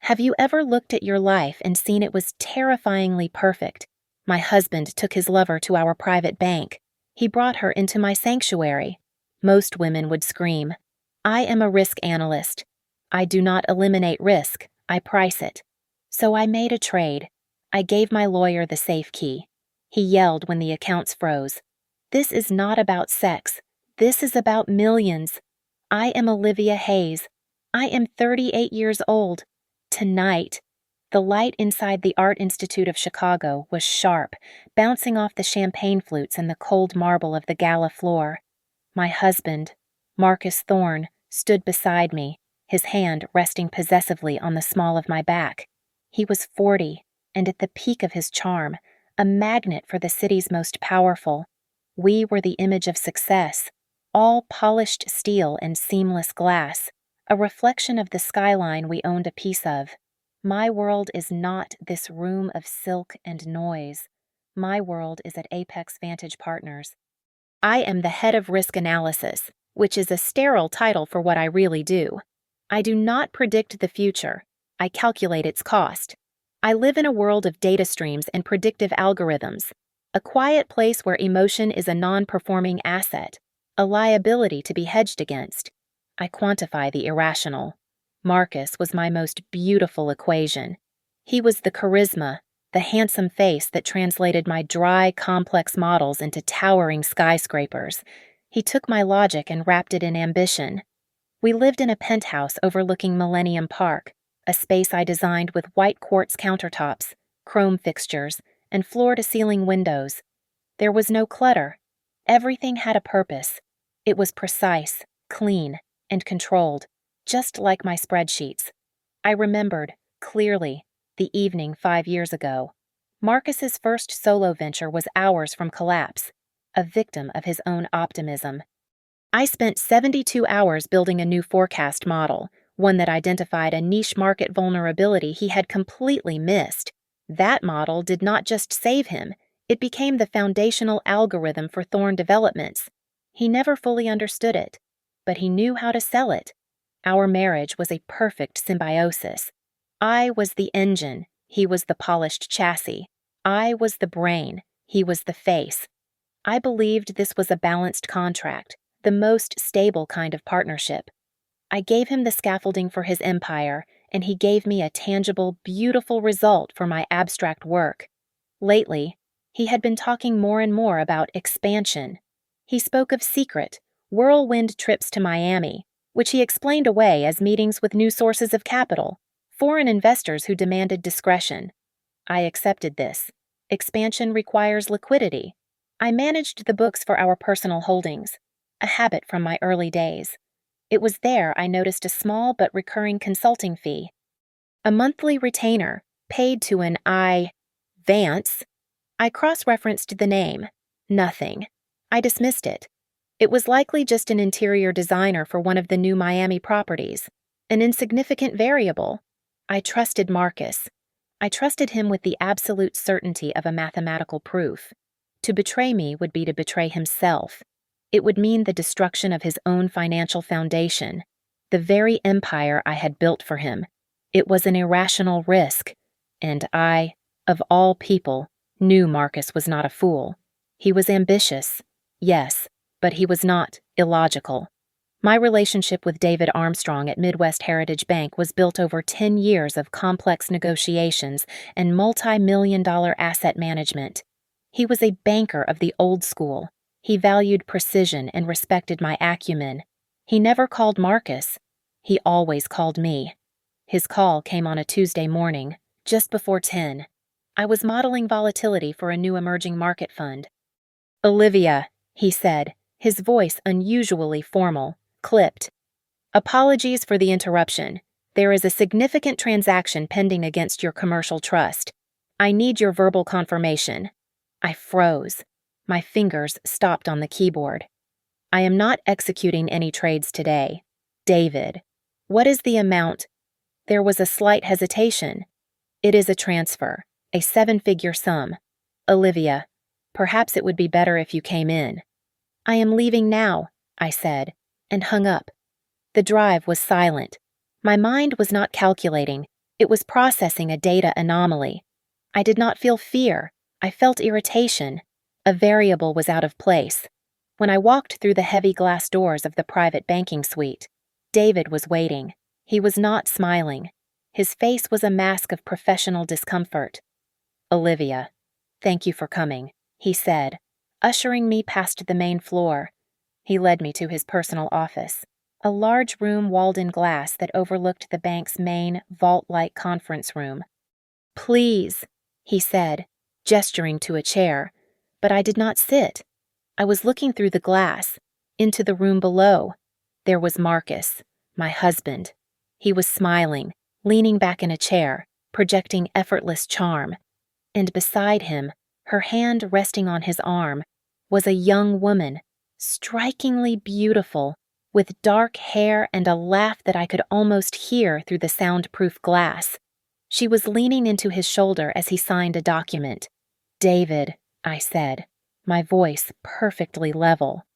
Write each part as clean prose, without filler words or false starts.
Have you ever looked at your life and seen it was terrifyingly perfect? My husband took his lover to our private bank. He brought her into my sanctuary. Most women would scream. I am a risk analyst. I do not eliminate risk, I price it. So I made a trade. I gave my lawyer the safe key. He yelled when the accounts froze. This is not about sex. This is about millions. I am Olivia Hayes. I am 38 years old. Tonight, the light inside the Art Institute of Chicago was sharp, bouncing off the champagne flutes and the cold marble of the gala floor. My husband, Marcus Thorne, stood beside me, his hand resting possessively on the small of my back. He was 40, and at the peak of his charm, a magnet for the city's most powerful. We were the image of success, all polished steel and seamless glass, a reflection of the skyline we owned a piece of. My world is not this room of silk and noise. My world is at Apex Vantage Partners. I am the head of risk analysis, which is a sterile title for what I really do. I do not predict the future. I calculate its cost. I live in a world of data streams and predictive algorithms, a quiet place where emotion is a non-performing asset, a liability to be hedged against. I quantify the irrational. Marcus was my most beautiful equation. He was the charisma, the handsome face that translated my dry, complex models into towering skyscrapers. He took my logic and wrapped it in ambition. We lived in a penthouse overlooking Millennium Park, a space I designed with white quartz countertops, chrome fixtures, and floor-to-ceiling windows. There was no clutter. Everything had a purpose. It was precise, clean, and controlled, just like my spreadsheets. I remembered, clearly, the evening 5 years ago. Marcus's first solo venture was hours from collapse, a victim of his own optimism. I spent 72 hours building a new forecast model, one that identified a niche market vulnerability he had completely missed. That model did not just save him, it became the foundational algorithm for Thorne developments. He never fully understood it, but he knew how to sell it. Our marriage was a perfect symbiosis. I was the engine, he was the polished chassis. I was the brain, he was the face. I believed this was a balanced contract, the most stable kind of partnership. I gave him the scaffolding for his empire, and he gave me a tangible, beautiful result for my abstract work. Lately, he had been talking more and more about expansion. He spoke of secret, whirlwind trips to Miami, which he explained away as meetings with new sources of capital, foreign investors who demanded discretion. I accepted this. Expansion requires liquidity. I managed the books for our personal holdings, a habit from my early days. It was there I noticed a small but recurring consulting fee. A monthly retainer, paid to an Vance. I cross-referenced the name. Nothing. I dismissed it. It was likely just an interior designer for one of the new Miami properties, an insignificant variable. I trusted Marcus. I trusted him with the absolute certainty of a mathematical proof. To betray me would be to betray himself. It would mean the destruction of his own financial foundation, the very empire I had built for him. It was an irrational risk, and I, of all people, knew Marcus was not a fool. He was ambitious, yes, but he was not illogical. My relationship with David Armstrong at Midwest Heritage Bank was built over 10 years of complex negotiations and multi-million-dollar asset management. He was a banker of the old school. He valued precision and respected my acumen. He never called Marcus. He always called me. His call came on a Tuesday morning, just before 10. I was modeling volatility for a new emerging market fund. "Olivia," he said, his voice unusually formal, clipped. "Apologies for the interruption. There is a significant transaction pending against your commercial trust. I need your verbal confirmation." I froze. My fingers stopped on the keyboard. "I am not executing any trades today. David, what is the amount?" There was a slight hesitation. "It is a transfer, a 7-figure sum. Olivia, perhaps it would be better if you came in." "I am leaving now," I said, and hung up. The drive was silent. My mind was not calculating. It was processing a data anomaly. I did not feel fear. I felt irritation. A variable was out of place. When I walked through the heavy glass doors of the private banking suite, David was waiting. He was not smiling. His face was a mask of professional discomfort. "Olivia, thank you for coming," he said, ushering me past the main floor. He led me to his personal office, a large room walled in glass that overlooked the bank's main, vault-like conference room. "Please," he said, gesturing to a chair, but I did not sit. I was looking through the glass, into the room below. There was Marcus, my husband. He was smiling, leaning back in a chair, projecting effortless charm. And beside him, her hand resting on his arm, was a young woman, strikingly beautiful, with dark hair and a laugh that I could almost hear through the soundproof glass. She was leaning into his shoulder as he signed a document. "David," I said, my voice perfectly level.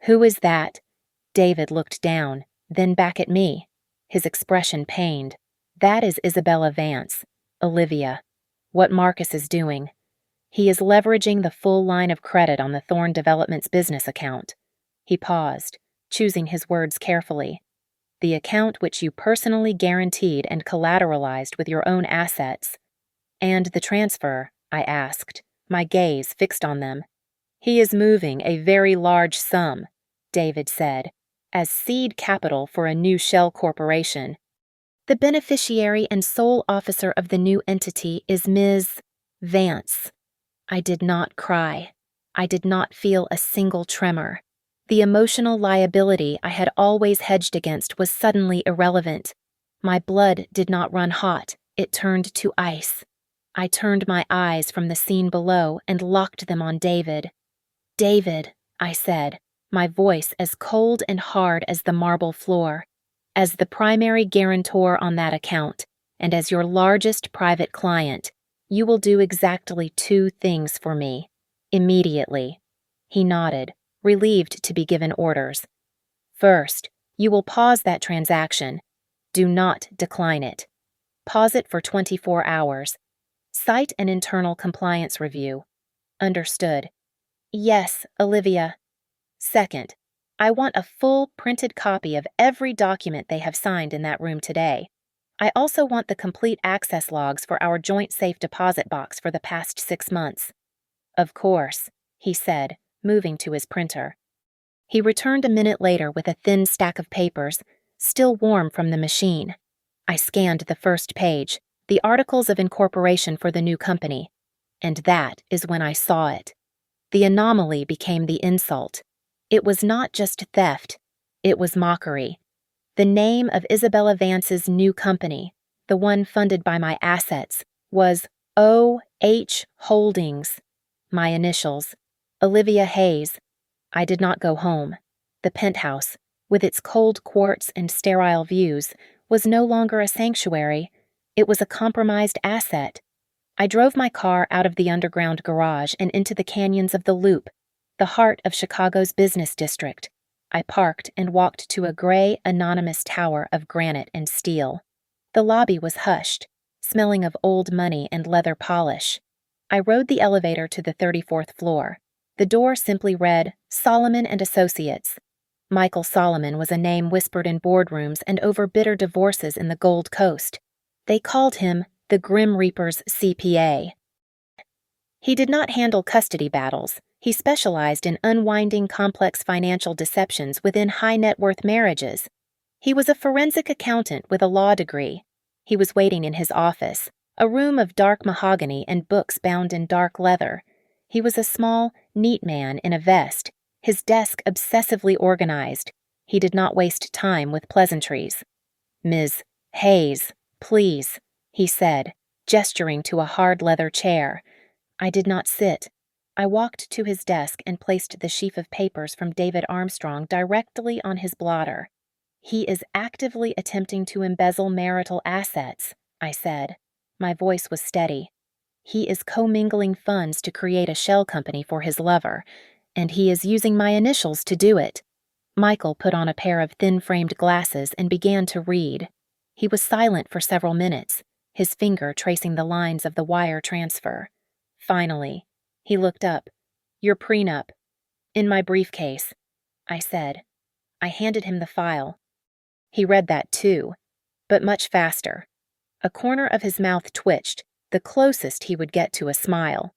"Who is that?" David looked down, then back at me, his expression pained. "That is Isabella Vance, Olivia. What Marcus is doing. He is leveraging the full line of credit on the Thorne Development's business account." He paused, choosing his words carefully. "The account which you personally guaranteed and collateralized with your own assets." "And the transfer?" I asked, my gaze fixed on them. "He is moving a very large sum," David said, "as seed capital for a new shell corporation. The beneficiary and sole officer of the new entity is Ms. Vance." I did not cry. I did not feel a single tremor. The emotional liability I had always hedged against was suddenly irrelevant. My blood did not run hot, it turned to ice. I turned my eyes from the scene below and locked them on David. "David," I said, my voice as cold and hard as the marble floor, "as the primary guarantor on that account, and as your largest private client, you will do exactly 2 things for me. Immediately." He nodded, relieved to be given orders. "First, you will pause that transaction. Do not decline it. Pause it for 24 hours. Cite an internal compliance review." "Understood." "Yes, Olivia." "Second, I want a full printed copy of every document they have signed in that room today. I also want the complete access logs for our joint safe deposit box for the past 6 months." "Of course," he said, moving to his printer. He returned a minute later with a thin stack of papers, still warm from the machine. I scanned the first page, the articles of incorporation for the new company, and that is when I saw it. The anomaly became the insult. It was not just theft, it was mockery. The name of Isabella Vance's new company, the one funded by my assets, was O.H. Holdings. My initials, Olivia Hayes. I did not go home. The penthouse, with its cold quartz and sterile views, was no longer a sanctuary. It was a compromised asset. I drove my car out of the underground garage and into the canyons of the Loop, the heart of Chicago's business district. I parked and walked to a gray, anonymous tower of granite and steel. The lobby was hushed, smelling of old money and leather polish. I rode the elevator to the 34th floor. The door simply read, "Solomon and Associates." Michael Solomon was a name whispered in boardrooms and over bitter divorces in the Gold Coast. They called him the Grim Reaper's CPA. He did not handle custody battles. He specialized in unwinding complex financial deceptions within high-net-worth marriages. He was a forensic accountant with a law degree. He was waiting in his office, a room of dark mahogany and books bound in dark leather. He was a small, neat man in a vest, his desk obsessively organized. He did not waste time with pleasantries. "Ms. Hayes, please," he said, gesturing to a hard leather chair. I did not sit. I walked to his desk and placed the sheaf of papers from David Armstrong directly on his blotter. "He is actively attempting to embezzle marital assets," I said. My voice was steady. "He is commingling funds to create a shell company for his lover, and he is using my initials to do it." Michael put on a pair of thin-framed glasses and began to read. He was silent for several minutes, his finger tracing the lines of the wire transfer. Finally, he looked up. "Your prenup." "In my briefcase," I said. I handed him the file. He read that too, but much faster. A corner of his mouth twitched, the closest he would get to a smile.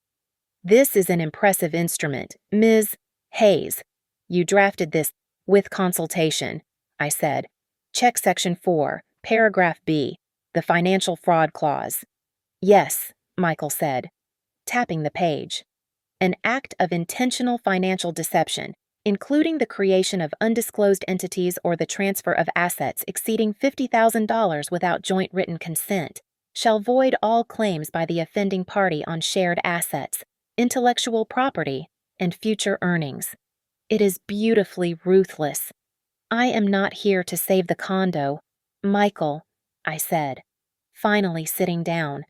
"This is an impressive instrument, Ms. Hayes. You drafted this with consultation," I said. "Check Section 4, Paragraph B, the financial fraud clause." "Yes," Michael said, tapping the page. "An act of intentional financial deception, including the creation of undisclosed entities or the transfer of assets exceeding $50,000 without joint written consent, shall void all claims by the offending party on shared assets, intellectual property, and future earnings. It is beautifully ruthless. I am not here to save the condo, Michael," I said, finally sitting down.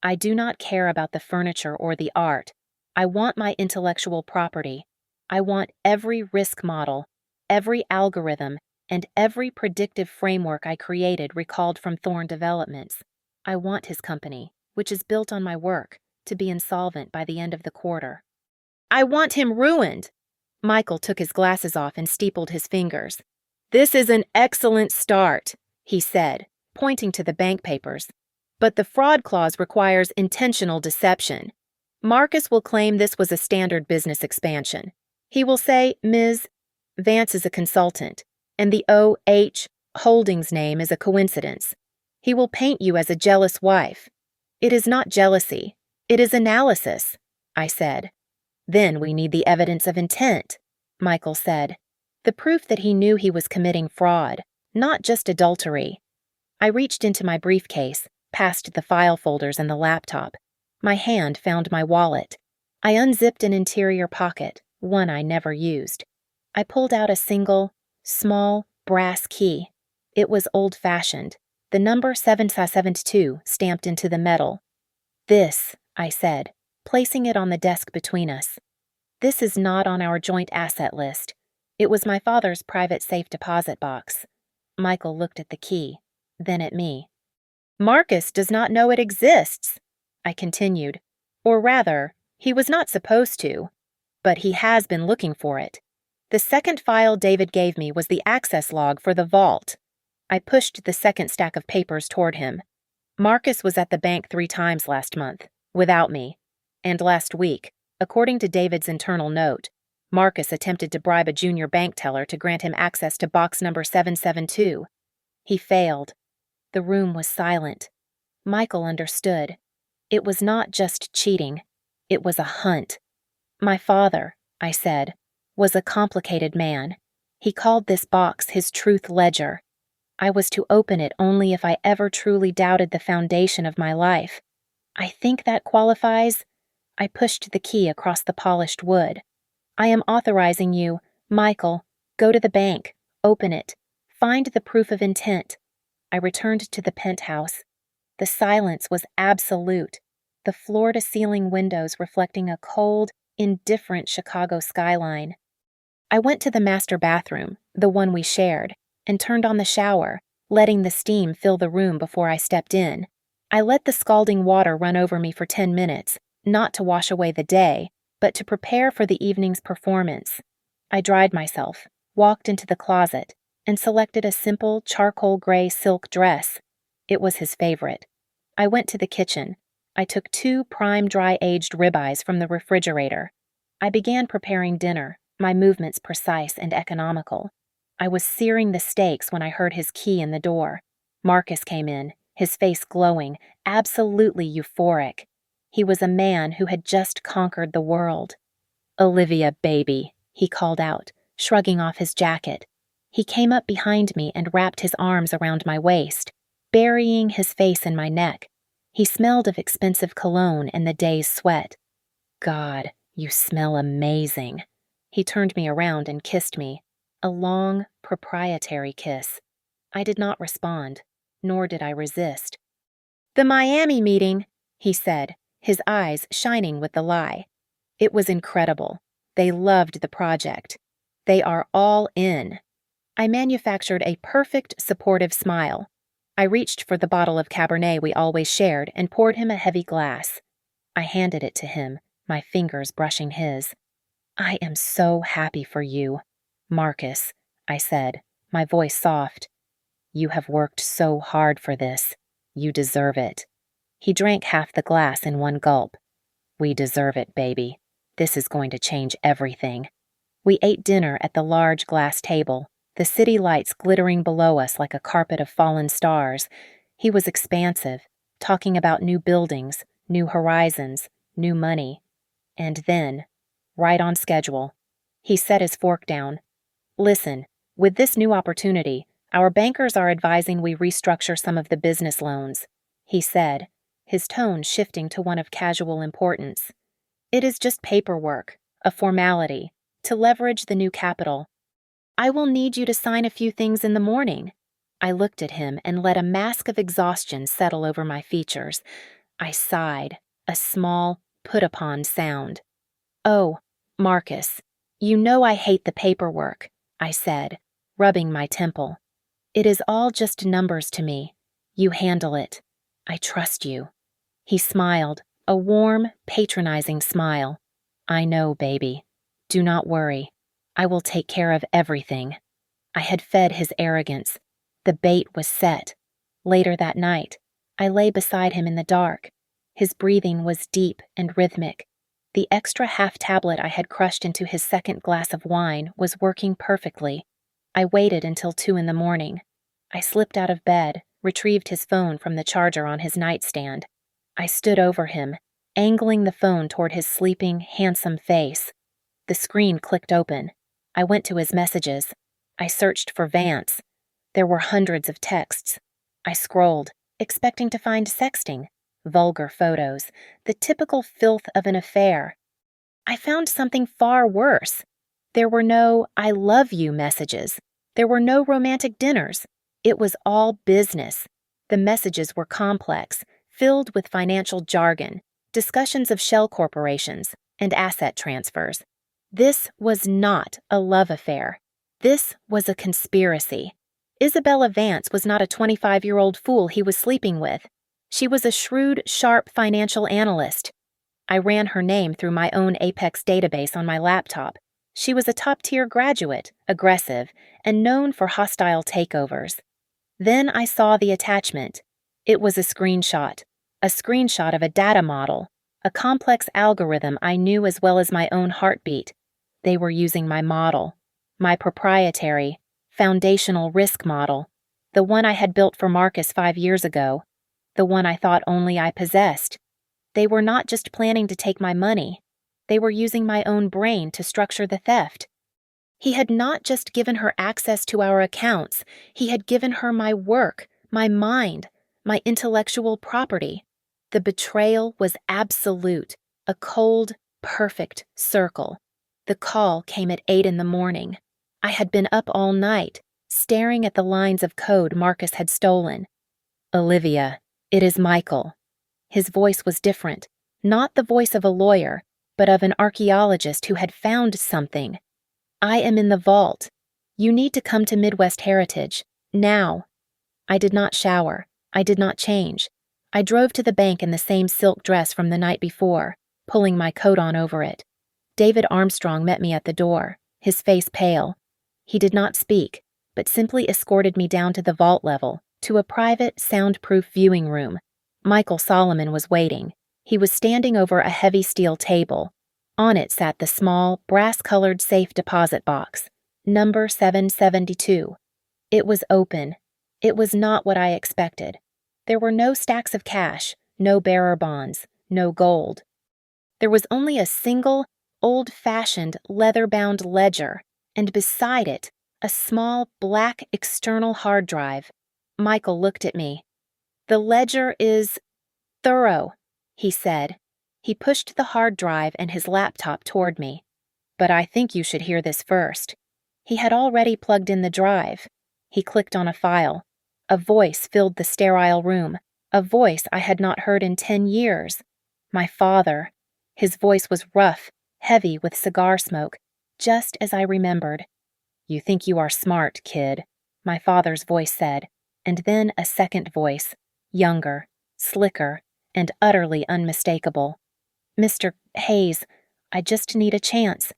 "I do not care about the furniture or the art. I want my intellectual property. I want every risk model, every algorithm, and every predictive framework I created recalled from Thorne Developments. I want his company, which is built on my work, to be insolvent by the end of the quarter. I want him ruined." Michael took his glasses off and steepled his fingers. "This is an excellent start," he said, pointing to the bank papers. "But the fraud clause requires intentional deception. Marcus will claim this was a standard business expansion. He will say Ms. Vance is a consultant, and the O.H. Holdings name is a coincidence. He will paint you as a jealous wife. It is not jealousy. It is analysis," I said. "Then we need the evidence of intent," Michael said. "The proof that he knew he was committing fraud, not just adultery." I reached into my briefcase, past the file folders and the laptop. My hand found my wallet. I unzipped an interior pocket, one I never used. I pulled out a single, small, brass key. It was old-fashioned, the number 7772 stamped into the metal. "This," I said, placing it on the desk between us. "This is not on our joint asset list. It was my father's private safe deposit box." Michael looked at the key, then at me. "Marcus does not know it exists," I continued. "Or rather, he was not supposed to. But he has been looking for it. The second file David gave me was the access log for the vault." I pushed the second stack of papers toward him. "Marcus was at the bank 3 times last month, without me. And last week, according to David's internal note, Marcus attempted to bribe a junior bank teller to grant him access to box number 772. He failed." The room was silent. Michael understood. It was not just cheating. It was a hunt. "My father," I said, "was a complicated man. He called this box his truth ledger. I was to open it only if I ever truly doubted the foundation of my life. I think that qualifies." I pushed the key across the polished wood. "I am authorizing you, Michael. Go to the bank. Open it. Find the proof of intent." I returned to the penthouse. The silence was absolute, the floor-to-ceiling windows reflecting a cold, indifferent Chicago skyline. I went to the master bathroom, the one we shared, and turned on the shower, letting the steam fill the room before I stepped in. I let the scalding water run over me for 10 minutes, not to wash away the day, but to prepare for the evening's performance. I dried myself, walked into the closet, and selected a simple charcoal gray silk dress. It was his favorite. I went to the kitchen. I took 2 prime dry-aged ribeyes from the refrigerator. I began preparing dinner, my movements precise and economical. I was searing the steaks when I heard his key in the door. Marcus came in, his face glowing, absolutely euphoric. He was a man who had just conquered the world. "Olivia, baby," he called out, shrugging off his jacket. He came up behind me and wrapped his arms around my waist, burying his face in my neck. He smelled of expensive cologne and the day's sweat. "God, you smell amazing." He turned me around and kissed me, a long, proprietary kiss. I did not respond, nor did I resist. "The Miami meeting," he said, his eyes shining with the lie. "It was incredible. They loved the project. They are all in." I manufactured a perfect supportive smile. I reached for the bottle of Cabernet we always shared and poured him a heavy glass. I handed it to him, my fingers brushing his. "I am so happy for you, Marcus," I said, my voice soft. "You have worked so hard for this. You deserve it." He drank half the glass in one gulp. "We deserve it, baby. This is going to change everything." We ate dinner at the large glass table, the city lights glittering below us like a carpet of fallen stars. He was expansive, talking about new buildings, new horizons, new money. And then, right on schedule, he set his fork down. "Listen, with this new opportunity, our bankers are advising we restructure some of the business loans," he said, his tone shifting to one of casual importance. "It is just paperwork, a formality, to leverage the new capital. I will need you to sign a few things in the morning." I looked at him and let a mask of exhaustion settle over my features. I sighed, a small, put-upon sound. "Oh, Marcus, you know I hate the paperwork," I said, rubbing my temple. "It is all just numbers to me. You handle it. I trust you." He smiled, a warm, patronizing smile. "I know, baby. Do not worry. I will take care of everything." I had fed his arrogance. The bait was set. Later that night, I lay beside him in the dark. His breathing was deep and rhythmic. The extra half-tablet I had crushed into his second glass of wine was working perfectly. I waited until 2 in the morning. I slipped out of bed, retrieved his phone from the charger on his nightstand. I stood over him, angling the phone toward his sleeping, handsome face. The screen clicked open. I went to his messages. I searched for Vance. There were hundreds of texts. I scrolled, expecting to find sexting, vulgar photos, the typical filth of an affair. I found something far worse. There were no "I love you" messages. There were no romantic dinners. It was all business. The messages were complex, filled with financial jargon, discussions of shell corporations, and asset transfers. This was not a love affair. This was a conspiracy. Isabella Vance was not a 25-year-old fool he was sleeping with. She was a shrewd, sharp financial analyst. I ran her name through my own Apex database on my laptop. She was a top-tier graduate, aggressive, and known for hostile takeovers. Then I saw the attachment. It was a screenshot of a data model, a complex algorithm I knew as well as my own heartbeat. They were using my model, my proprietary, foundational risk model, the one I had built for Marcus 5 years ago, the one I thought only I possessed. They were not just planning to take my money. They were using my own brain to structure the theft. He had not just given her access to our accounts, he had given her my work, my mind, my intellectual property. The betrayal was absolute, a cold, perfect circle. The call came at 8 in the morning. I had been up all night, staring at the lines of code Marcus had stolen. "Olivia, it is Michael." His voice was different, not the voice of a lawyer, but of an archaeologist who had found something. "I am in the vault. You need to come to Midwest Heritage, now." I did not shower. I did not change. I drove to the bank in the same silk dress from the night before, pulling my coat on over it. David Armstrong met me at the door, his face pale. He did not speak, but simply escorted me down to the vault level, to a private, soundproof viewing room. Michael Solomon was waiting. He was standing over a heavy steel table. On it sat the small, brass-colored safe deposit box, number 772. It was open. It was not what I expected. There were no stacks of cash, no bearer bonds, no gold. There was only a single, old-fashioned, leather-bound ledger, and beside it, a small, black external hard drive. Michael looked at me. "The ledger is thorough," he said. He pushed the hard drive and his laptop toward me. "But I think you should hear this first." He had already plugged in the drive. He clicked on a file. A voice filled the sterile room, a voice I had not heard in 10 years. My father. His voice was rough, heavy with cigar smoke, just as I remembered. "You think you are smart, kid," my father's voice said. And then a second voice, younger, slicker, and utterly unmistakable. "Mr. Hayes, I just need a chance.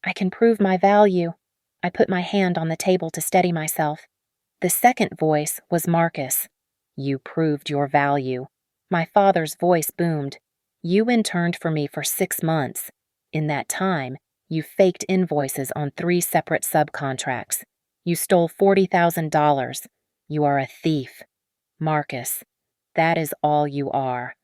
I can prove my value." I put my hand on the table to steady myself. The second voice was Marcus. "You proved your value." My father's voice boomed. "You interned for me for 6 months. In that time, you faked invoices on 3 separate subcontracts. You stole $40,000. You are a thief. Marcus, that is all you are."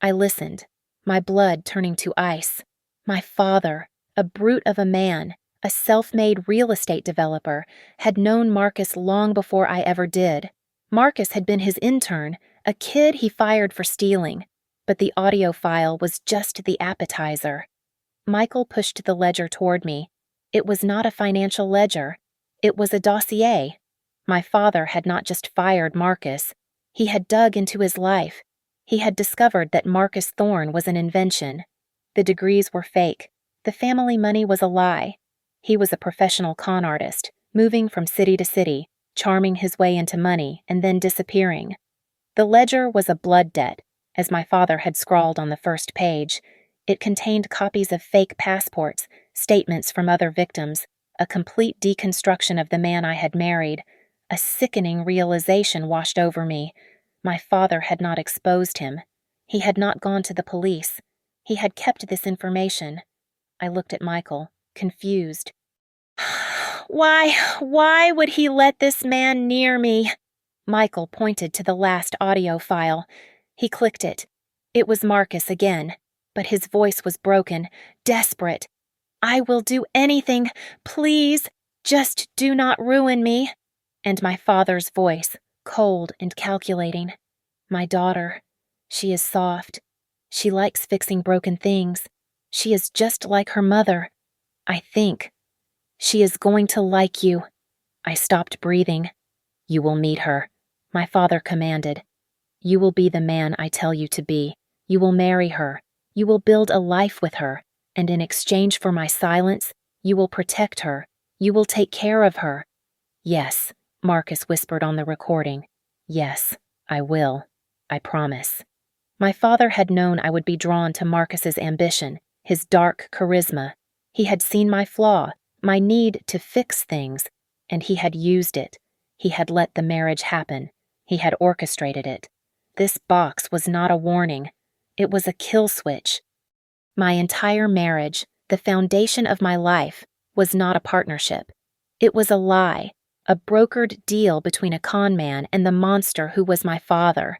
I listened, my blood turning to ice. My father, a brute of a man, a self-made real estate developer, had known Marcus long before I ever did. Marcus had been his intern, a kid he fired for stealing. But the audio file was just the appetizer. Michael pushed the ledger toward me. It was not a financial ledger. It was a dossier. My father had not just fired Marcus. He had dug into his life. He had discovered that Marcus Thorne was an invention. The degrees were fake. The family money was a lie. He was a professional con artist, moving from city to city, charming his way into money, and then disappearing. The ledger was a blood debt, as my father had scrawled on the first page. It contained copies of fake passports, statements from other victims, a complete deconstruction of the man I had married. A sickening realization washed over me. My father had not exposed him. He had not gone to the police. He had kept this information. I looked at Michael, confused. Why would he let this man near me? Michael pointed to the last audio file. He clicked it. It was Marcus again, but his voice was broken, desperate. "I will do anything. Please, just do not ruin me." And my father's voice, cold and calculating. "My daughter, she is soft. She likes fixing broken things. She is just like her mother. I think. She is going to like you." I stopped breathing. "You will meet her," my father commanded. "You will be the man I tell you to be. You will marry her. You will build a life with her. And in exchange for my silence, you will protect her. You will take care of her." "Yes," Marcus whispered on the recording. "Yes, I will. I promise." My father had known I would be drawn to Marcus's ambition, his dark charisma. He had seen my flaw, my need to fix things, and he had used it. He had let the marriage happen. He had orchestrated it. This box was not a warning. It was a kill switch. My entire marriage, the foundation of my life, was not a partnership. It was a lie, a brokered deal between a con man and the monster who was my father.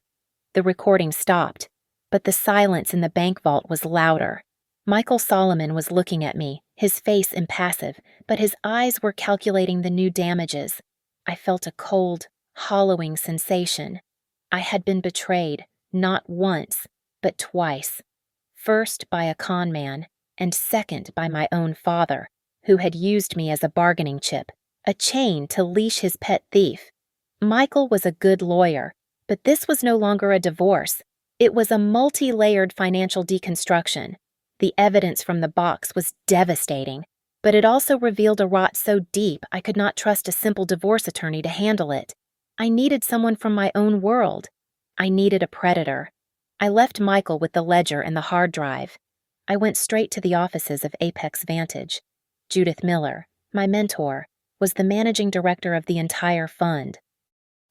The recording stopped, but the silence in the bank vault was louder. Michael Solomon was looking at me, his face impassive, but his eyes were calculating the new damages. I felt a cold, hollowing sensation. I had been betrayed, not once, but twice. First by a con man, and second by my own father, who had used me as a bargaining chip, a chain to leash his pet thief. Michael was a good lawyer, but this was no longer a divorce. It was a multi-layered financial deconstruction. The evidence from the box was devastating, but it also revealed a rot so deep I could not trust a simple divorce attorney to handle it. I needed someone from my own world. I needed a predator. I left Michael with the ledger and the hard drive. I went straight to the offices of Apex Vantage. Judith Miller, my mentor, was the managing director of the entire fund.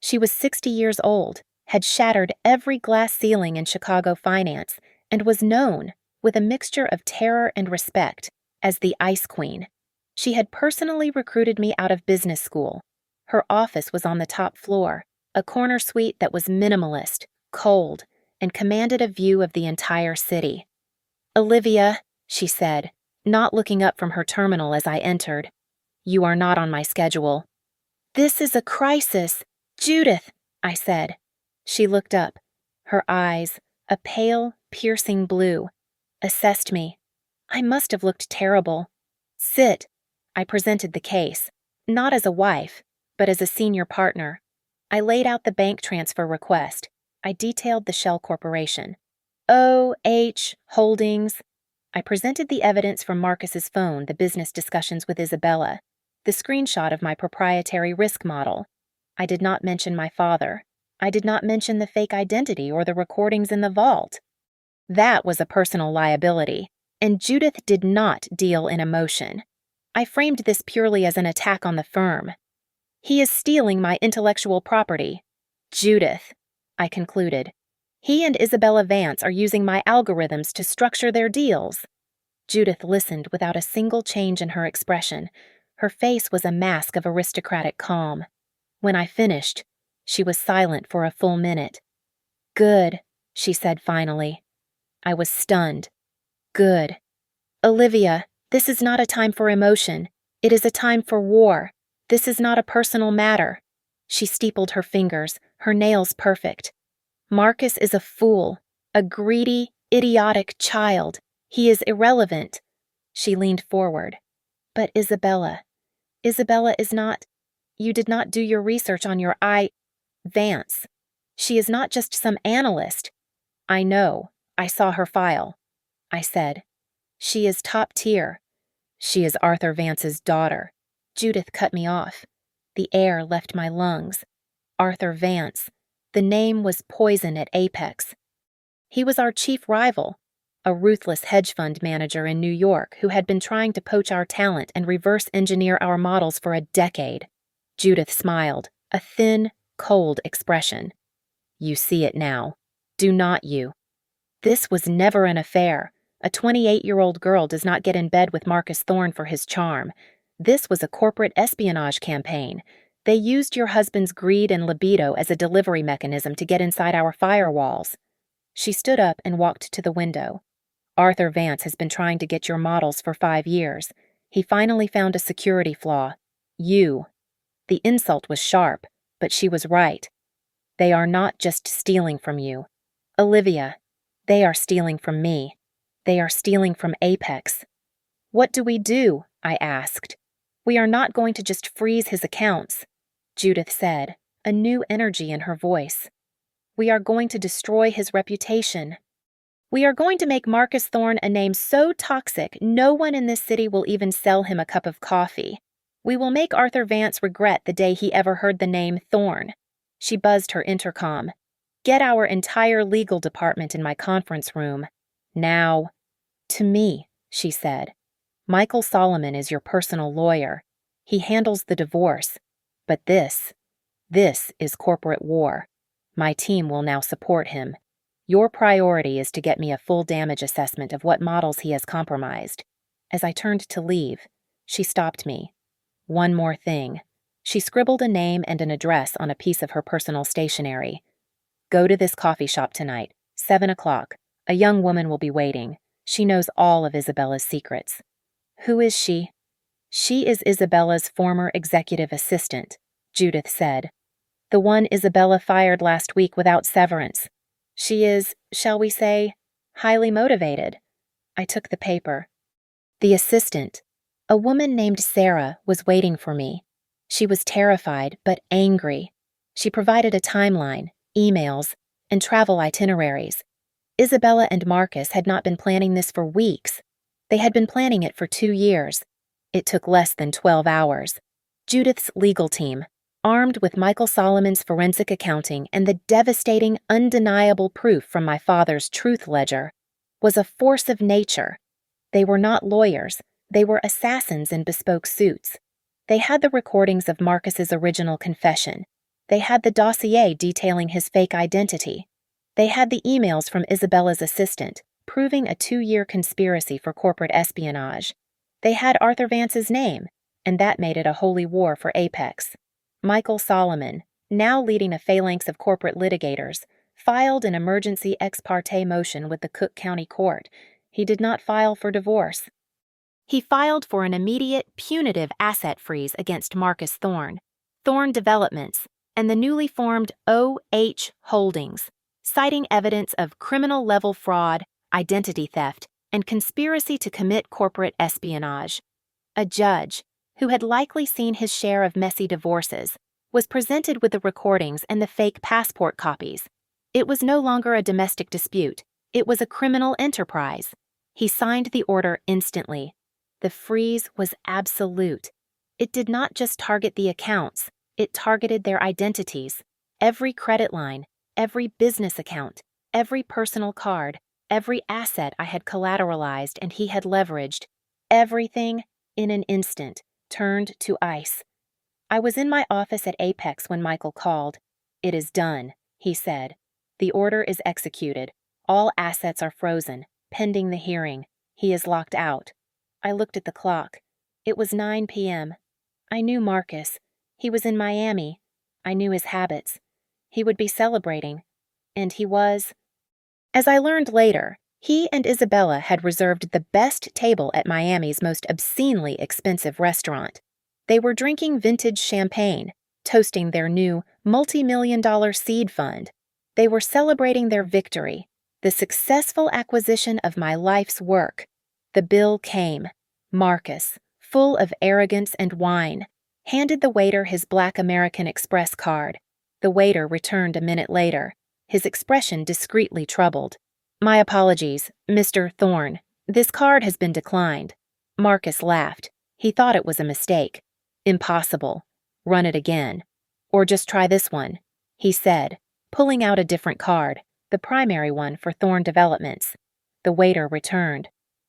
She was 60 years old, had shattered every glass ceiling in Chicago finance, and was known, with a mixture of terror and respect, as the Ice Queen. She had personally recruited me out of business school. Her office was on the top floor, a corner suite that was minimalist, cold, and commanded a view of the entire city. "Olivia," she said, not looking up from her terminal as I entered, "you are not on my schedule." "This is a crisis. Judith," I said. She looked up. Her eyes, a pale, piercing blue, assessed me. I must have looked terrible. "Sit." I presented the case, not as a wife, but as a senior partner. I laid out the bank transfer request. I detailed the shell corporation. O.H. Holdings. I presented the evidence from Marcus's phone, the business discussions with Isabella, the screenshot of my proprietary risk model. I did not mention my father. I did not mention the fake identity or the recordings in the vault. That was a personal liability, and Judith did not deal in emotion. I framed this purely as an attack on the firm. He is stealing my intellectual property. Judith, I concluded. He and Isabella Vance are using my algorithms to structure their deals. Judith listened without a single change in her expression. Her face was a mask of aristocratic calm. When I finished, she was silent for a full minute. Good, she said finally. I was stunned. Good. Olivia, this is not a time for emotion. It is a time for war. This is not a personal matter. She steepled her fingers, her nails perfect. Marcus is a fool, a greedy, idiotic child. He is irrelevant. She leaned forward. But Isabella is not. You did not do your research on your Vance. She is not just some analyst. I know. I saw her file. I said. She is top tier. She is Arthur Vance's daughter. Judith cut me off. The air left my lungs. Arthur Vance. The name was poison at Apex. He was our chief rival, a ruthless hedge fund manager in New York who had been trying to poach our talent and reverse engineer our models for a decade. Judith smiled, a thin, cold expression. You see it now. Do not you? This was never an affair. A 28-year-old girl does not get in bed with Marcus Thorne for his charm. This was a corporate espionage campaign. They used your husband's greed and libido as a delivery mechanism to get inside our firewalls. She stood up and walked to the window. Arthur Vance has been trying to get your models for 5 years. He finally found a security flaw. You. The insult was sharp, but she was right. They are not just stealing from you. Olivia, they are stealing from me. They are stealing from Apex. What do we do? I asked. We are not going to just freeze his accounts, Judith said, a new energy in her voice. We are going to destroy his reputation. We are going to make Marcus Thorne a name so toxic no one in this city will even sell him a cup of coffee. We will make Arthur Vance regret the day he ever heard the name Thorne. She buzzed her intercom. Get our entire legal department in my conference room. Now. To me, she said. Michael Solomon is your personal lawyer. He handles the divorce. But this is corporate war. My team will now support him. Your priority is to get me a full damage assessment of what models he has compromised. As I turned to leave, she stopped me. One more thing. She scribbled a name and an address on a piece of her personal stationery. Go to this coffee shop tonight, 7 o'clock. A young woman will be waiting. She knows all of Isabella's secrets. Who is she? She is Isabella's former executive assistant, Judith said. The one Isabella fired last week without severance. She is, shall we say, highly motivated. I took the paper. The assistant, a woman named Sarah, was waiting for me. She was terrified but angry. She provided a timeline, emails, and travel itineraries. Isabella and Marcus had not been planning this for weeks. They had been planning it for 2 years. It took less than 12 hours. Judith's legal team, armed with Michael Solomon's forensic accounting and the devastating, undeniable proof from my father's truth ledger, was a force of nature. They were not lawyers. They were assassins in bespoke suits. They had the recordings of Marcus's original confession. They had the dossier detailing his fake identity. They had the emails from Isabella's assistant, proving a 2-year conspiracy for corporate espionage. They had Arthur Vance's name, and that made it a holy war for Apex. Michael Solomon, now leading a phalanx of corporate litigators, filed an emergency ex parte motion with the Cook County Court. He did not file for divorce. He filed for an immediate, punitive asset freeze against Marcus Thorne, Thorne Developments, and the newly formed OH Holdings, citing evidence of criminal-level fraud, identity theft, and conspiracy to commit corporate espionage. A judge, who had likely seen his share of messy divorces, was presented with the recordings and the fake passport copies. It was no longer a domestic dispute. It was a criminal enterprise. He signed the order instantly. The freeze was absolute. It did not just target the accounts. It targeted their identities, every credit line, every business account, every personal card, every asset I had collateralized and he had leveraged. Everything, in an instant, turned to ice. I was in my office at Apex when Michael called. "It is done," he said. "The order is executed. All assets are frozen, pending the hearing. He is locked out." I looked at the clock. It was 9 p.m. I knew Marcus. He was in Miami. I knew his habits. He would be celebrating. And he was. As I learned later, he and Isabella had reserved the best table at Miami's most obscenely expensive restaurant. They were drinking vintage champagne, toasting their new multi-million-dollar seed fund. They were celebrating their victory, the successful acquisition of my life's work. The bill came. Marcus, full of arrogance and wine, handed the waiter his Black American Express card. The waiter returned a minute later, his expression discreetly troubled. "My apologies, Mr. Thorne. This card has been declined." Marcus laughed. He thought it was a mistake. "Impossible. Run it again. Or just try this one," he said, pulling out a different card, the primary one for Thorne Developments. The waiter returned.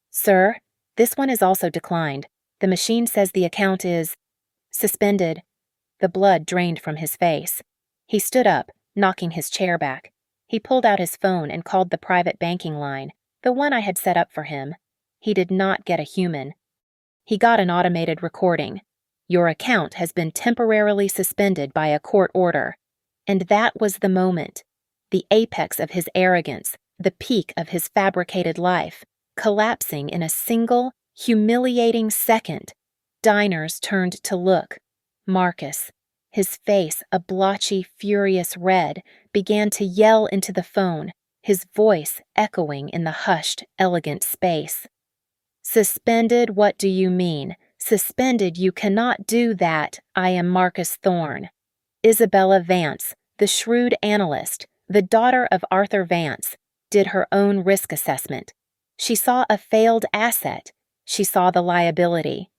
"Sir, this one is also declined. The machine says the account is suspended." The blood drained from his face. He stood up, knocking his chair back. He pulled out his phone and called the private banking line, the one I had set up for him. He did not get a human. He got an automated recording. "Your account has been temporarily suspended by a court order." And that was the moment. The apex of his arrogance, the peak of his fabricated life, collapsing in a single, humiliating second. Diners turned to look. Marcus, his face a blotchy, furious red, began to yell into the phone, his voice echoing in the hushed, elegant space. "Suspended, what do you mean? Suspended, you cannot do that. I am Marcus Thorne." Isabella Vance, the shrewd analyst, the daughter of Arthur Vance, did her own risk assessment. She saw a failed asset. She saw the liability.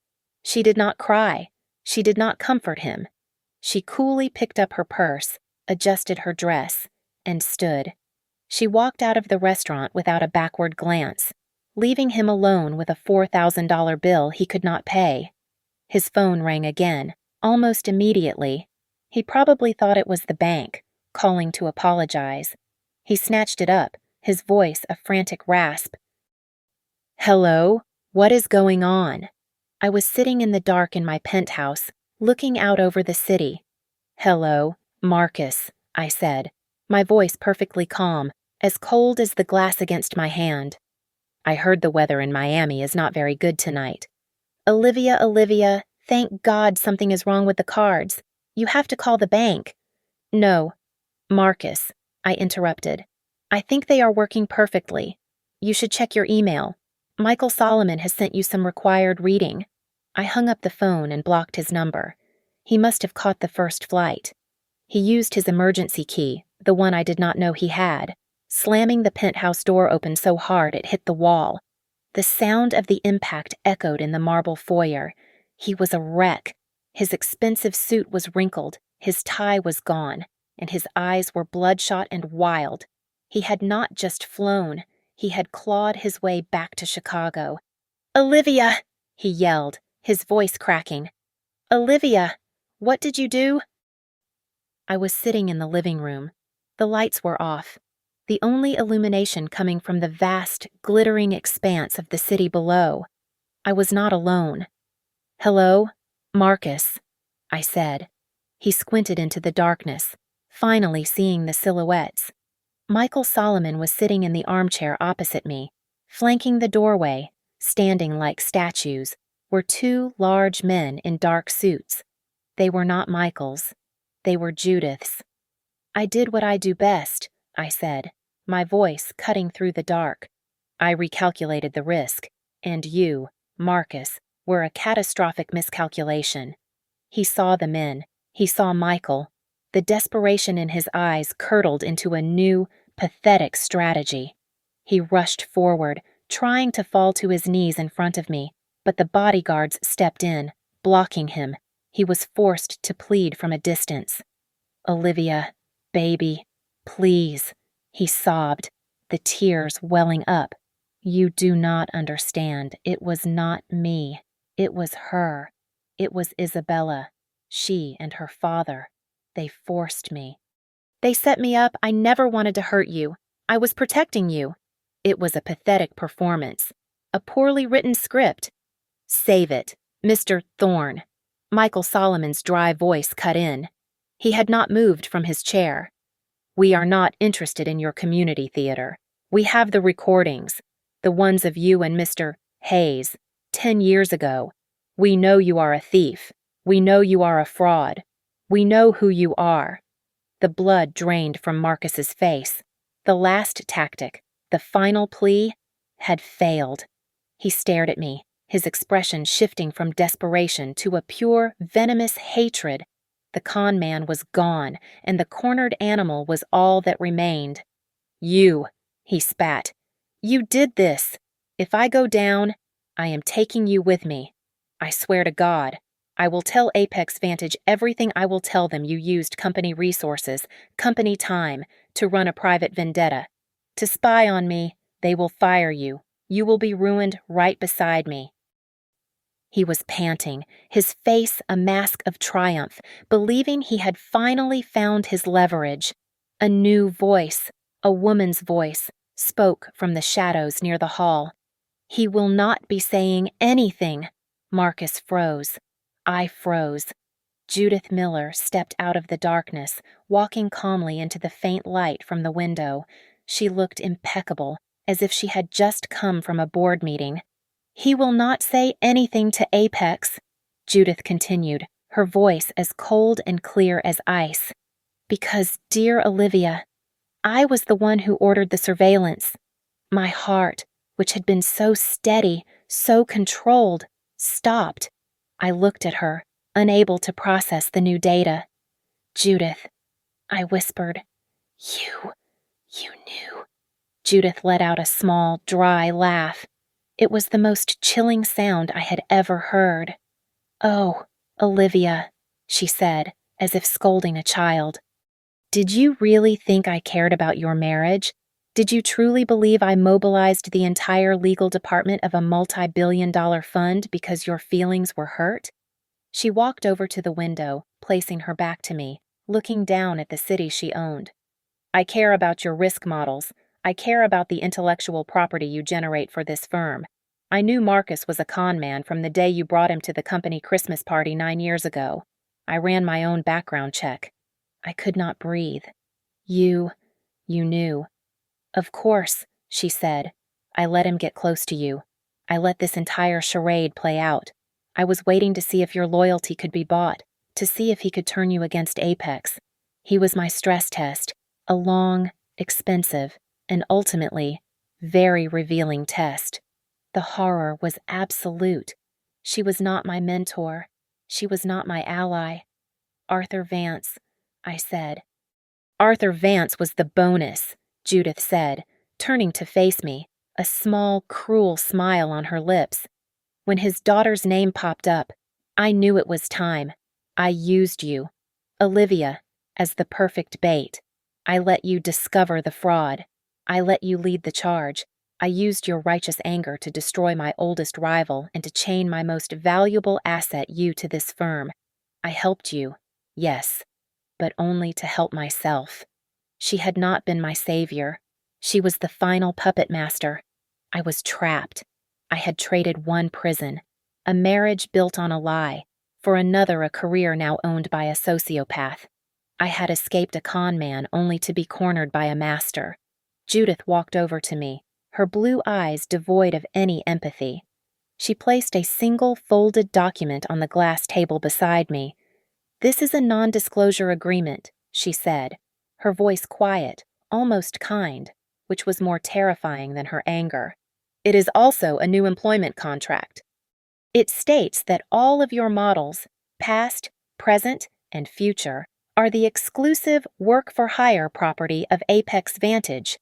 She did not cry. She did not comfort him. She coolly picked up her purse, adjusted her dress, and stood. She walked out of the restaurant without a backward glance, leaving him alone with a $4,000 bill he could not pay. His phone rang again, almost immediately. He probably thought it was the bank, calling to apologize. He snatched it up, his voice a frantic rasp. "Hello? What is going on?" I was sitting in the dark in my penthouse, looking out over the city. "Hello, Marcus," I said, my voice perfectly calm, as cold as the glass against my hand. "I heard the weather in Miami is not very good tonight." Olivia, thank God something is wrong with the cards. You have to call the bank." "No, Marcus," I interrupted. "I think they are working perfectly. You should check your email. Michael Solomon has sent you some required reading." I hung up the phone and blocked his number. He must have caught the first flight. He used his emergency key, the one I did not know he had, slamming the penthouse door open so hard it hit the wall. The sound of the impact echoed in the marble foyer. He was a wreck. His expensive suit was wrinkled, his tie was gone, and his eyes were bloodshot and wild. He had not just flown, he had clawed his way back to Chicago. "Olivia!" he yelled, his voice cracking. "Olivia, what did you do?" I was sitting in the living room. The lights were off, the only illumination coming from the vast, glittering expanse of the city below. I was not alone. "Hello, Marcus," I said. He squinted into the darkness, finally seeing the silhouettes. Michael Solomon was sitting in the armchair opposite me. Flanking the doorway, standing like statues, were two large men in dark suits. They were not Michael's. They were Judith's. "I did what I do best," I said, my voice cutting through the dark. "I recalculated the risk, and you, Marcus, were a catastrophic miscalculation." He saw the men. He saw Michael. The desperation in his eyes curdled into a new, pathetic strategy. He rushed forward, trying to fall to his knees in front of me, but the bodyguards stepped in, blocking him. He was forced to plead from a distance. "Olivia, baby, please," he sobbed, the tears welling up. "You do not understand. It was not me. It was her. It was Isabella. She and her father. They forced me. They set me up. I never wanted to hurt you. I was protecting you." It was a pathetic performance. A poorly written script. "Save it, Mr. Thorne." Michael Solomon's dry voice cut in. He had not moved from his chair. "We are not interested in your community theater. We have the recordings, the ones of you and Mr. Hayes, 10 years ago. We know you are a thief. We know you are a fraud. We know who you are." The blood drained from Marcus's face. The last tactic, the final plea, had failed. He stared at me, his expression shifting from desperation to a pure, venomous hatred. The con man was gone, and the cornered animal was all that remained. "You," he spat. "You did this. If I go down, I am taking you with me. I swear to God, I will tell Apex Vantage everything. I will tell them you used company resources, company time, to run a private vendetta. To spy on me, they will fire you. You will be ruined right beside me." He was panting, his face a mask of triumph, believing he had finally found his leverage. A new voice, a woman's voice, spoke from the shadows near the hall. "He will not be saying anything." Marcus froze. I froze. Judith Miller stepped out of the darkness, walking calmly into the faint light from the window. She looked impeccable, as if she had just come from a board meeting. "He will not say anything to Apex," Judith continued, her voice as cold and clear as ice. "Because, dear Olivia, I was the one who ordered the surveillance. My heart, which had been so steady, so controlled, stopped." I looked at her, unable to process the new data. "Judith," I whispered. You knew." Judith let out a small, dry laugh. It was the most chilling sound I had ever heard. "Oh, Olivia," she said, as if scolding a child. "Did you really think I cared about your marriage? Did you truly believe I mobilized the entire legal department of a multi-billion-dollar fund because your feelings were hurt?" She walked over to the window, placing her back to me, looking down at the city she owned. "I care about your risk models. I care about the intellectual property you generate for this firm. I knew Marcus was a con man from the day you brought him to the company Christmas party 9 years ago. I ran my own background check." I could not breathe. You knew." "Of course," she said. "I let him get close to you. I let this entire charade play out. I was waiting to see if your loyalty could be bought, to see if he could turn you against Apex. He was my stress test, a long, expensive, and ultimately very revealing test. The horror was absolute. She was not my mentor. She was not my ally. Arthur Vance," I said. "Arthur Vance was the bonus," Judith said, turning to face me, a small, cruel smile on her lips. "When his daughter's name popped up, I knew it was time. I used you, Olivia, as the perfect bait. I let you discover the fraud. I let you lead the charge. I used your righteous anger to destroy my oldest rival and to chain my most valuable asset, you, to this firm. I helped you, yes, but only to help myself. She had not been my savior. She was the final puppet master. I was trapped. I had traded one prison, a marriage built on a lie, for another, a career now owned by a sociopath. I had escaped a con man only to be cornered by a master." Judith walked over to me, her blue eyes devoid of any empathy. She placed a single folded document on the glass table beside me. "This is a non-disclosure agreement," she said, her voice quiet, almost kind, which was more terrifying than her anger. "It is also a new employment contract. It states that all of your models, past, present, and future, are the exclusive work-for-hire property of Apex Vantage.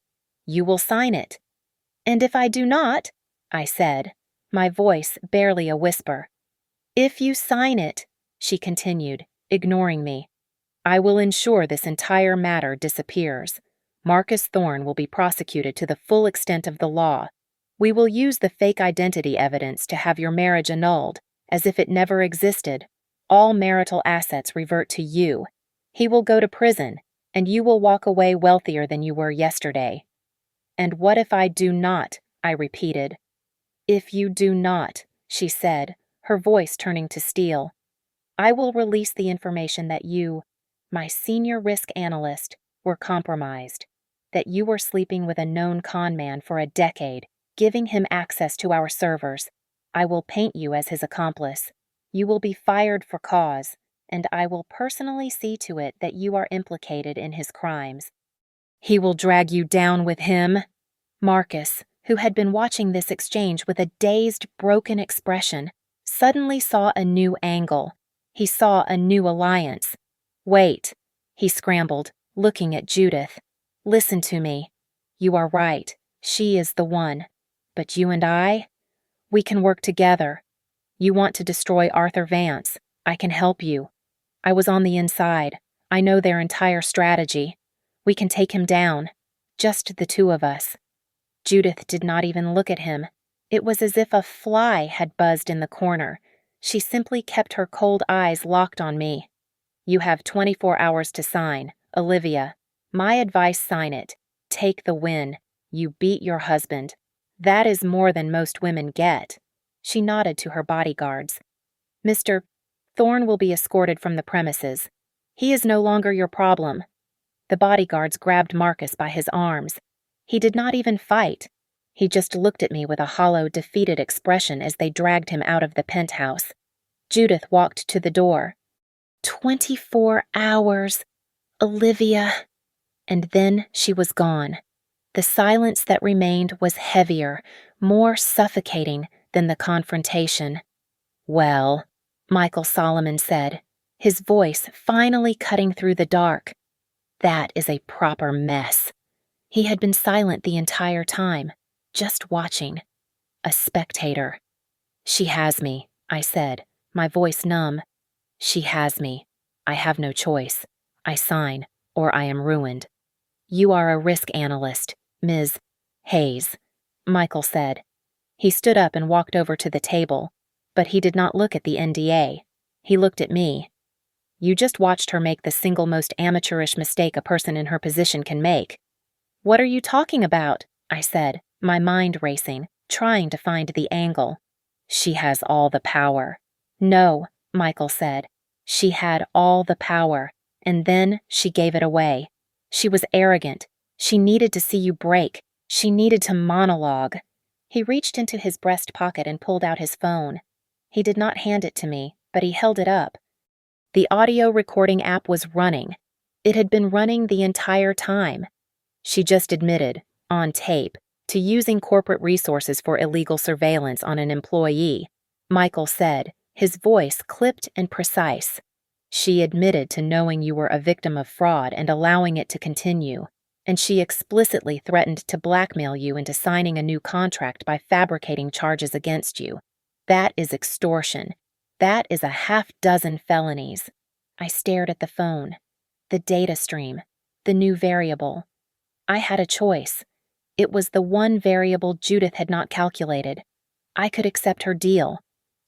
You will sign it." "And if I do not," I said, my voice barely a whisper, "if you sign it, she continued, ignoring me. I will ensure this entire matter disappears. Marcus Thorne will be prosecuted to the full extent of the law. We will use the fake identity evidence to have your marriage annulled, as if it never existed. All marital assets revert to you. He will go to prison, and you will walk away wealthier than you were yesterday. And what if I do not? I repeated. If you do not, she said, her voice turning to steel. I will release the information that you, my senior risk analyst, were compromised, that you were sleeping with a known con man for a decade, giving him access to our servers. I will paint you as his accomplice. You will be fired for cause, and I will personally see to it that you are implicated in his crimes. He will drag you down with him. Marcus, who had been watching this exchange with a dazed, broken expression, suddenly saw a new angle. He saw a new alliance. Wait, he scrambled, looking at Judith. Listen to me. You are right. She is the one. But you and I? We can work together. You want to destroy Arthur Vance. I can help you. I was on the inside. I know their entire strategy. We can take him down. Just the two of us. Judith did not even look at him. It was as if a fly had buzzed in the corner. She simply kept her cold eyes locked on me. You have 24 hours to sign. Olivia, my advice, sign it. Take the win. You beat your husband. That is more than most women get. She nodded to her bodyguards. Mr. Thorne will be escorted from the premises. He is no longer your problem. The bodyguards grabbed Marcus by his arms. He did not even fight. He just looked at me with a hollow, defeated expression as they dragged him out of the penthouse. Judith walked to the door. 24 hours. Olivia. And then she was gone. The silence that remained was heavier, more suffocating than the confrontation. Well, Michael Solomon said, his voice finally cutting through the dark. That is a proper mess. He had been silent the entire time, just watching. A spectator. She has me, I said, my voice numb. She has me. I have no choice. I sign, or I am ruined. You are a risk analyst, Ms. Hayes, Michael said. He stood up and walked over to the table, but he did not look at the NDA. He looked at me. You just watched her make the single most amateurish mistake a person in her position can make. What are you talking about? I said, my mind racing, trying to find the angle. She has all the power. No, Michael said. She had all the power, and then she gave it away. She was arrogant. She needed to see you break. She needed to monologue. He reached into his breast pocket and pulled out his phone. He did not hand it to me, but he held it up. The audio recording app was running. It had been running the entire time. She just admitted, on tape, to using corporate resources for illegal surveillance on an employee, Michael said, his voice clipped and precise. She admitted to knowing you were a victim of fraud and allowing it to continue, and she explicitly threatened to blackmail you into signing a new contract by fabricating charges against you. That is extortion. That is a half-dozen felonies. I stared at the phone. The data stream. The new variable. I had a choice. It was the one variable Judith had not calculated. I could accept her deal.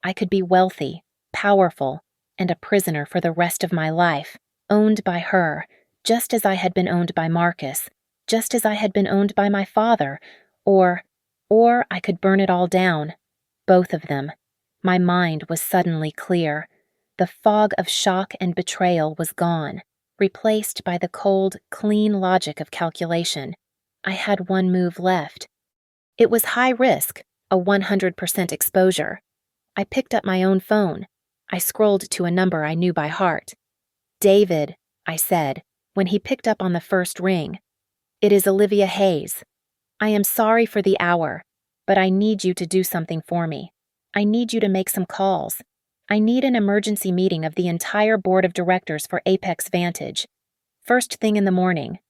I could be wealthy, powerful, and a prisoner for the rest of my life, owned by her, just as I had been owned by Marcus, just as I had been owned by my father, or I could burn it all down. Both of them. My mind was suddenly clear. The fog of shock and betrayal was gone, replaced by the cold, clean logic of calculation. I had one move left. It was high risk, a 100% exposure. I picked up my own phone. I scrolled to a number I knew by heart. David, I said, when he picked up on the first ring. It is Olivia Hayes. I am sorry for the hour, but I need you to do something for me. I need you to make some calls. I need an emergency meeting of the entire board of directors for Apex Vantage. First thing in the morning.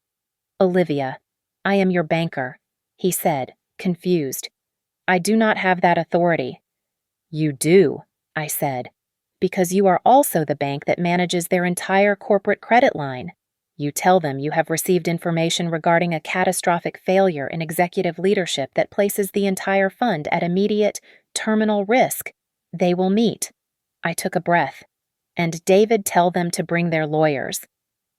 Olivia, I am your banker, he said, confused. I do not have that authority. You do, I said. Because you are also the bank that manages their entire corporate credit line. You tell them you have received information regarding a catastrophic failure in executive leadership that places the entire fund at immediate, terminal risk. They will meet. I took a breath. And David tell them to bring their lawyers.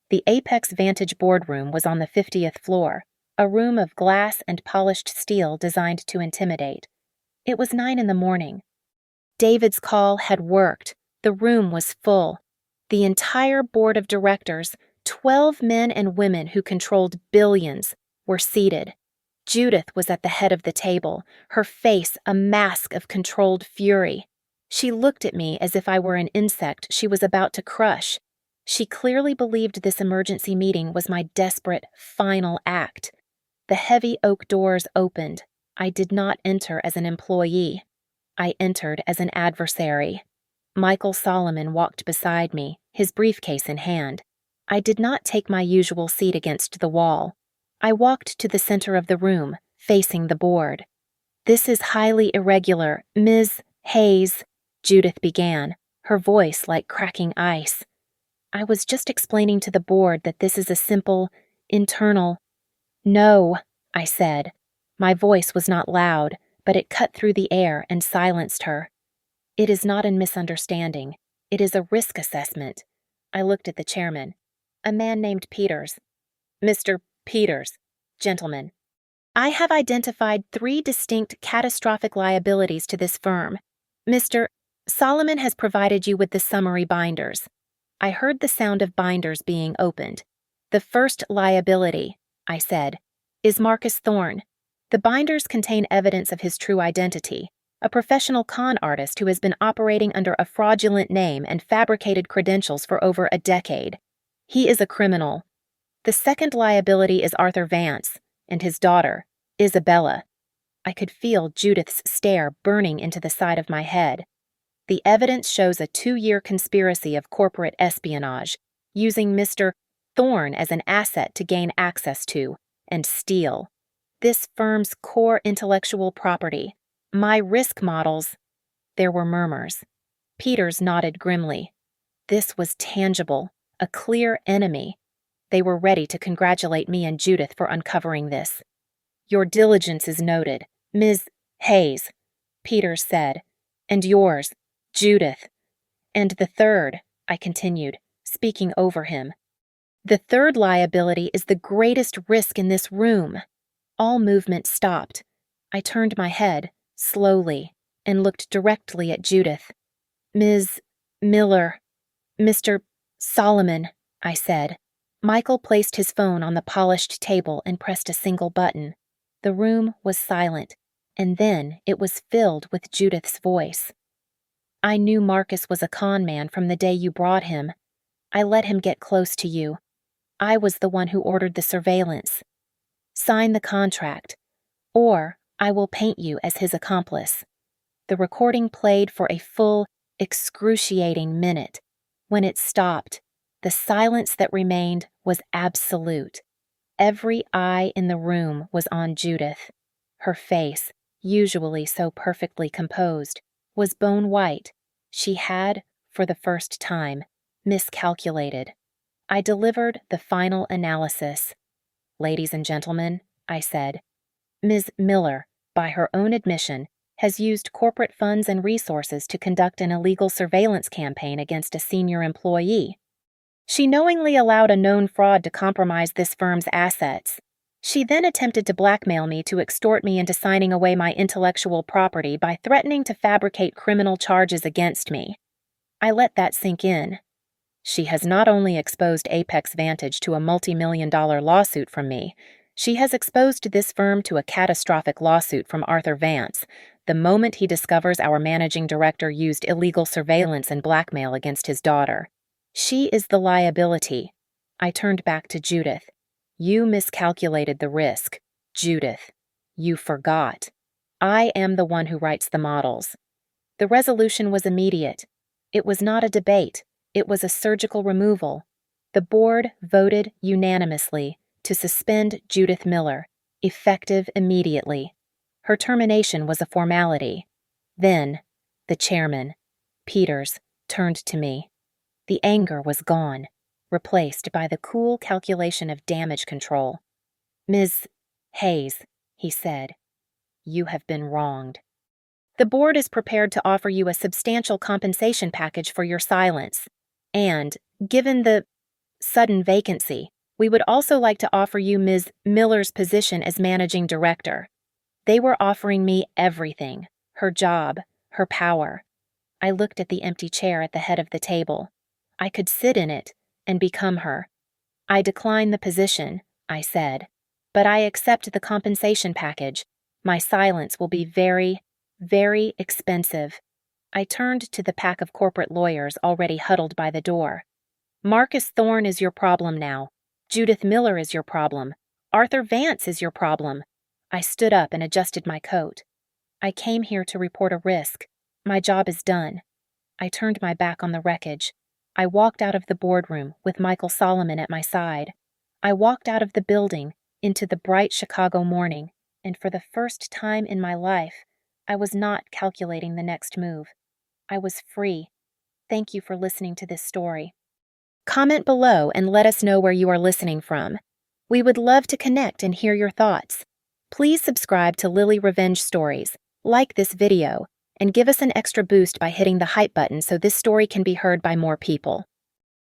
The Apex Vantage boardroom was on the 50th floor, a room of glass and polished steel designed to intimidate. It was 9 in the morning. David's call had worked. The room was full. The entire board of directors, 12 men and women who controlled billions, were seated. Judith was at the head of the table, her face a mask of controlled fury. She looked at me as if I were an insect she was about to crush. She clearly believed this emergency meeting was my desperate, final act. The heavy oak doors opened. I did not enter as an employee. I entered as an adversary. Michael Solomon walked beside me, his briefcase in hand. I did not take my usual seat against the wall. I walked to the center of the room, facing the board. "This is highly irregular, Ms. Hayes," Judith began, her voice like cracking ice. "I was just explaining to the board that this is a simple, internal—" "No," I said. My voice was not loud, but it cut through the air and silenced her. "It is not a misunderstanding. It is a risk assessment." I looked at the chairman. "A man named Peters." "Mr. Peters, gentlemen. I have identified 3 distinct catastrophic liabilities to this firm. Mr. Solomon has provided you with the summary binders." I heard the sound of binders being opened. "The first liability," I said, "is Marcus Thorne. The binders contain evidence of his true identity, a professional con artist who has been operating under a fraudulent name and fabricated credentials for over a decade. He is a criminal. The second liability is Arthur Vance and his daughter, Isabella." I could feel Judith's stare burning into the side of my head. "The evidence shows a 2-year conspiracy of corporate espionage, using Mr. Thorne as an asset to gain access to and steal this firm's core intellectual property. My risk models—" There were murmurs. Peters nodded grimly. This was tangible, a clear enemy. They were ready to congratulate me and Judith for uncovering this. "Your diligence is noted, Ms. Hayes," Peters said, "and yours, Judith. And the third," I continued, speaking over him. "The third liability is the greatest risk in this room." All movement stopped. I turned my head, slowly, and looked directly at Judith. "Ms. Miller, Mr. Solomon," I said. Michael placed his phone on the polished table and pressed a single button. The room was silent, and then it was filled with Judith's voice. "I knew Marcus was a con man from the day you brought him. I let him get close to you. I was the one who ordered the surveillance. Sign the contract, or I will paint you as his accomplice." The recording played for a full, excruciating minute. When it stopped, the silence that remained was absolute. Every eye in the room was on Judith. Her face, usually so perfectly composed, was bone white. She had, for the first time, miscalculated. I delivered the final analysis. "Ladies and gentlemen," I said, "Ms. Miller, by her own admission, has used corporate funds and resources to conduct an illegal surveillance campaign against a senior employee. She knowingly allowed a known fraud to compromise this firm's assets. She then attempted to blackmail me to extort me into signing away my intellectual property by threatening to fabricate criminal charges against me. I let that sink in. She has not only exposed Apex Vantage to a multi-million-dollar lawsuit from me, she has exposed this firm to a catastrophic lawsuit from Arthur Vance, the moment he discovers our managing director used illegal surveillance and blackmail against his daughter. She is the liability." I turned back to Judith. "You miscalculated the risk, Judith. You forgot. I am the one who writes the models." The resolution was immediate. It was not a debate. It was a surgical removal. The board voted unanimously to suspend Judith Miller, effective immediately. Her termination was a formality. Then, the chairman, Peters, turned to me. The anger was gone, replaced by the cool calculation of damage control. "Ms. Hayes," he said, "you have been wronged. The board is prepared to offer you a substantial compensation package for your silence. And, given the sudden vacancy, we would also like to offer you Ms. Miller's position as managing director." They were offering me everything: her job, her power. I looked at the empty chair at the head of the table. I could sit in it and become her. "I decline the position," I said, "but I accept the compensation package. My silence will be very, very expensive." I turned to the pack of corporate lawyers already huddled by the door. "Marcus Thorne is your problem now. Judith Miller is your problem. Arthur Vance is your problem." I stood up and adjusted my coat. "I came here to report a risk. My job is done." I turned my back on the wreckage. I walked out of the boardroom with Michael Solomon at my side. I walked out of the building into the bright Chicago morning, and for the first time in my life, I was not calculating the next move. I was free. Thank you for listening to this story. Comment below and let us know where you are listening from. We would love to connect and hear your thoughts. Please subscribe to Lily Revenge Stories, like this video, and give us an extra boost by hitting the hype button so this story can be heard by more people.